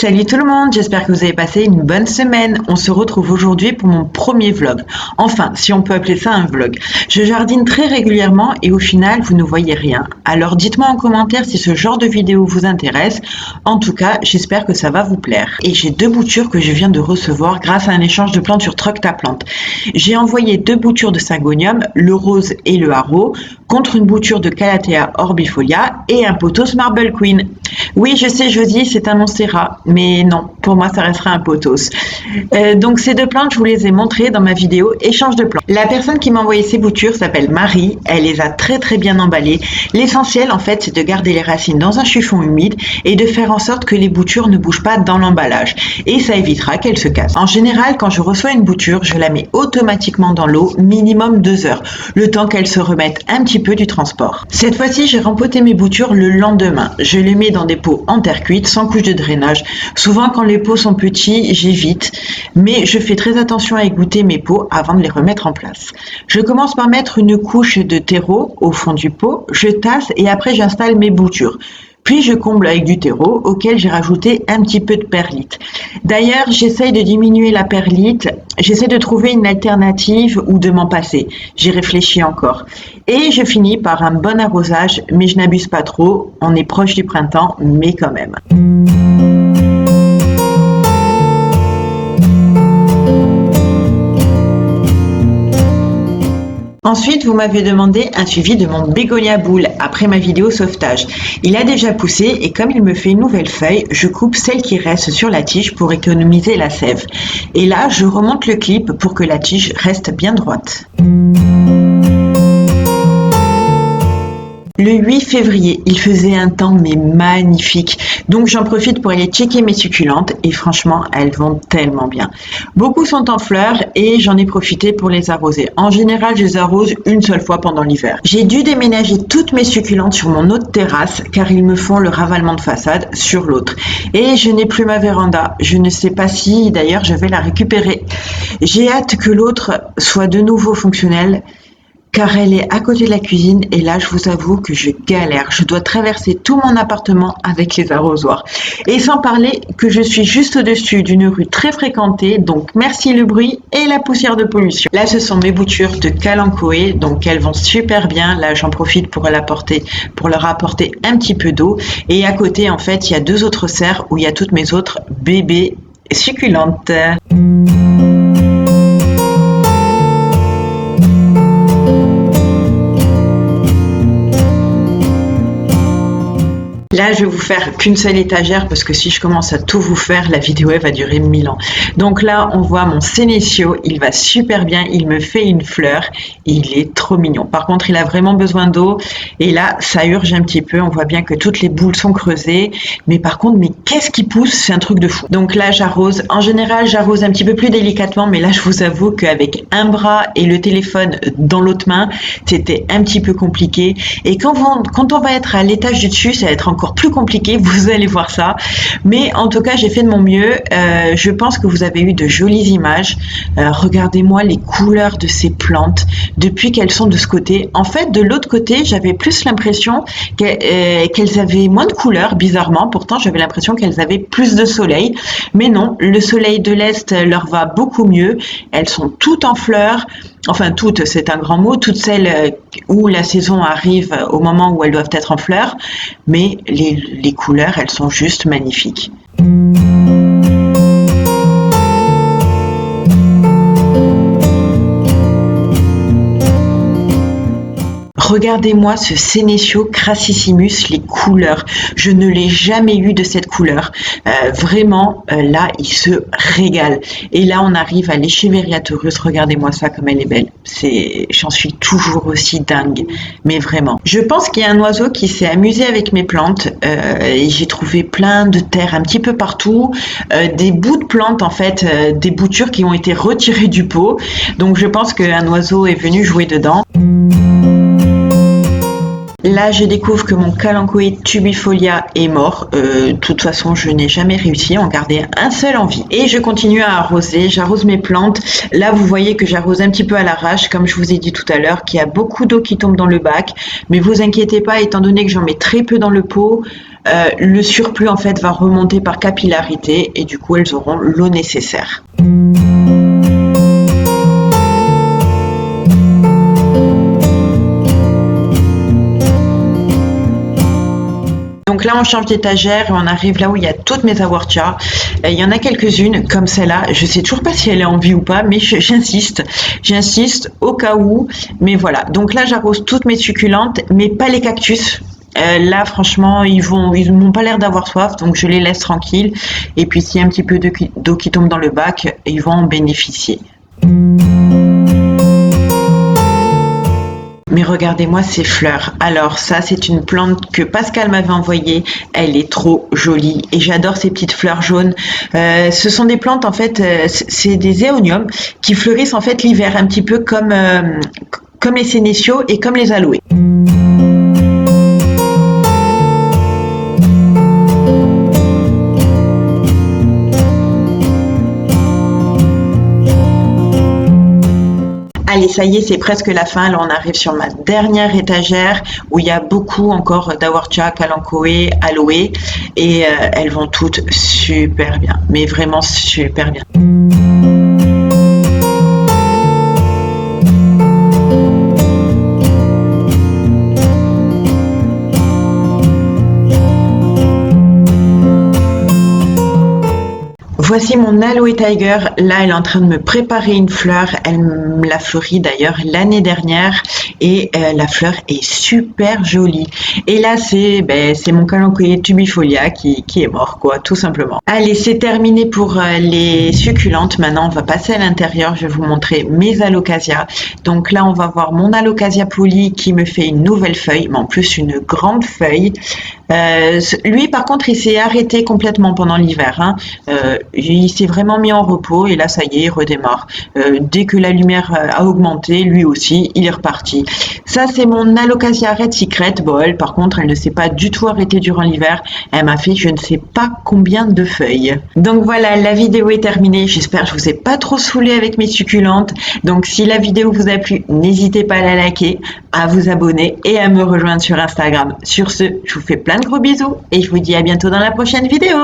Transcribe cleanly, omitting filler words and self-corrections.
Salut tout le monde, j'espère que vous avez passé une bonne semaine. On se retrouve aujourd'hui pour mon premier vlog. Enfin, si on peut appeler ça un vlog. Je jardine très régulièrement et au final, vous ne voyez rien. Alors dites-moi en commentaire si ce genre de vidéo vous intéresse. En tout cas, j'espère que ça va vous plaire. Et j'ai 2 boutures que je viens de recevoir grâce à un échange de plantes sur Truck Ta Plante. J'ai envoyé 2 boutures de Syngonium, le rose et le haro, contre une bouture de Calathea orbifolia et un pothos Marble Queen. Oui, je sais, je dis, c'est un monstera, mais non, pour moi, ça restera un pothos. Donc, ces 2 plantes, je vous les ai montrées dans ma vidéo échange de plantes. La personne qui m'a envoyé ces boutures s'appelle Marie. Elle les a très bien emballées. L'essentiel, en fait, c'est de garder les racines dans un chiffon humide et de faire en sorte que les boutures ne bougent pas dans l'emballage. Et ça évitera qu'elles se cassent. En général, quand je reçois une bouture, je la mets automatiquement dans l'eau, minimum 2 heures, le temps qu'elle se remette un petit peu du transport. Cette fois-ci, j'ai rempoté mes boutures le lendemain. Je les mets dans des pots en terre cuite, sans couche de drainage. Souvent, quand les pots sont petits, j'évite, mais je fais très attention à égoutter mes pots avant de les remettre en place. Je commence par mettre une couche de terreau au fond du pot, je tasse et après j'installe mes boutures. Puis je comble avec du terreau auquel j'ai rajouté un petit peu de perlite. D'ailleurs, j'essaye de diminuer la perlite, j'essaie de trouver une alternative ou de m'en passer. J'y réfléchis encore. Et je finis par un bon arrosage, mais je n'abuse pas trop. On est proche du printemps, mais quand même. Ensuite, vous m'avez demandé un suivi de mon bégonia boule après ma vidéo sauvetage. Il a déjà poussé et comme il me fait une nouvelle feuille, je coupe celle qui reste sur la tige pour économiser la sève. Et là, je remonte le clip pour que la tige reste bien droite. Le 8 février, il faisait un temps mais magnifique, donc j'en profite pour aller checker mes succulentes et franchement, elles vont tellement bien. Beaucoup sont en fleurs et j'en ai profité pour les arroser. En général, je les arrose une seule fois pendant l'hiver. J'ai dû déménager toutes mes succulentes sur mon autre terrasse car ils me font le ravalement de façade sur l'autre. Et je n'ai plus ma véranda. Je ne sais pas si d'ailleurs je vais la récupérer. J'ai hâte que l'autre soit de nouveau fonctionnelle, car elle est à côté de la cuisine et là je vous avoue que je galère. Je dois traverser tout mon appartement avec les arrosoirs. Et sans parler que je suis juste au-dessus d'une rue très fréquentée, donc merci le bruit et la poussière de pollution. Là ce sont mes boutures de Kalanchoé, donc elles vont super bien. Là j'en profite pour leur apporter un petit peu d'eau. Et à côté en fait il y a 2 autres serres où il y a toutes mes autres bébés succulentes. Là, je vais vous faire qu'une seule étagère parce que si je commence à tout vous faire, la vidéo elle va durer 1000 ans. Donc là, on voit mon sénécio, il va super bien, il me fait une fleur et il est trop mignon. Par contre, il a vraiment besoin d'eau et là, ça urge un petit peu. On voit bien que toutes les boules sont creusées, mais par contre, mais qu'est-ce qui pousse? C'est un truc de fou. Donc là, j'arrose. En général, j'arrose un petit peu plus délicatement, mais là, je vous avoue qu'avec un bras et le téléphone dans l'autre main, c'était un petit peu compliqué. Et quand on va être à l'étage du dessus, ça va être encore plus compliqué, vous allez voir ça, mais en tout cas j'ai fait de mon mieux. Je pense que vous avez eu de jolies images. Regardez-moi les couleurs de ces plantes depuis qu'elles sont de ce côté. En fait de l'autre côté j'avais plus l'impression qu'elles avaient moins de couleurs, bizarrement. Pourtant j'avais l'impression qu'elles avaient plus de soleil, mais non, le soleil de l'Est leur va beaucoup mieux. Elles sont toutes en fleurs. Enfin toutes, c'est un grand mot, toutes celles où la saison arrive au moment où elles doivent être en fleurs, mais les couleurs, elles sont juste magnifiques. Regardez-moi ce Sénécio crassissimus, les couleurs. Je ne l'ai jamais eu de cette couleur. Vraiment, là, il se régale. Et là, on arrive à l'Echeveria taurus. Regardez-moi ça comme elle est belle. J'en suis toujours aussi dingue. Mais vraiment. Je pense qu'il y a un oiseau qui s'est amusé avec mes plantes. Et j'ai trouvé plein de terre un petit peu partout. Des bouts de plantes, en fait, des boutures qui ont été retirées du pot. Donc, je pense qu'un oiseau est venu jouer dedans. Là, je découvre que mon Kalanchoé tubifolia est mort. De toute façon, je n'ai jamais réussi à en garder un seul en vie. Et je continue à arroser. J'arrose mes plantes. Là, vous voyez que j'arrose un petit peu à l'arrache, comme je vous ai dit tout à l'heure, qu'il y a beaucoup d'eau qui tombe dans le bac. Mais vous inquiétez pas, étant donné que j'en mets très peu dans le pot, le surplus en fait va remonter par capillarité et du coup elles auront l'eau nécessaire. Donc là, on change d'étagère et on arrive là où il y a toutes mes awartias. Il y en a quelques-unes, comme celle-là. Je sais toujours pas si elle est en vie ou pas, mais j'insiste. J'insiste au cas où. Mais voilà. Donc là, j'arrose toutes mes succulentes, mais pas les cactus. Là, franchement, ils n'ont pas l'air d'avoir soif, donc je les laisse tranquilles. Et puis, s'il y a un petit peu d'eau qui tombe dans le bac, ils vont en bénéficier. Mais regardez-moi ces fleurs. Alors ça, c'est une plante que Pascal m'avait envoyée. Elle est trop jolie et j'adore ces petites fleurs jaunes. Ce sont des plantes en fait, c'est des éoniums qui fleurissent en fait l'hiver, un petit peu comme les sénéciaux et comme les aloés. Allez, ça y est, c'est presque la fin. Là, on arrive sur ma dernière étagère où il y a beaucoup encore d'awartia, kalanchoé, aloé et elles vont toutes super bien, mais vraiment super bien. Voici mon Aloe Tiger. Là, elle est en train de me préparer une fleur. Elle me l'a fleurie d'ailleurs l'année dernière et la fleur est super jolie. Et là, c'est mon kalanchoé tubifolia qui est mort, quoi, tout simplement. Allez, c'est terminé pour les succulentes. Maintenant, on va passer à l'intérieur. Je vais vous montrer mes alocasias. Donc là, on va voir mon alocasia poli qui me fait une nouvelle feuille, mais en plus une grande feuille. Lui, par contre, il s'est arrêté complètement pendant l'hiver. Hein. Il s'est vraiment mis en repos et là, ça y est, il redémarre. Dès que la lumière a augmenté, lui aussi, il est reparti. Ça, c'est mon Alocasia Red Secret. Bon, elle, par contre, elle ne s'est pas du tout arrêtée durant l'hiver. Elle m'a fait je ne sais pas combien de feuilles. Donc voilà, la vidéo est terminée. J'espère que je vous ai pas trop saoulé avec mes succulentes. Donc si la vidéo vous a plu, n'hésitez pas à la liker, à vous abonner et à me rejoindre sur Instagram. Sur ce, je vous fais plein de gros bisous et je vous dis à bientôt dans la prochaine vidéo.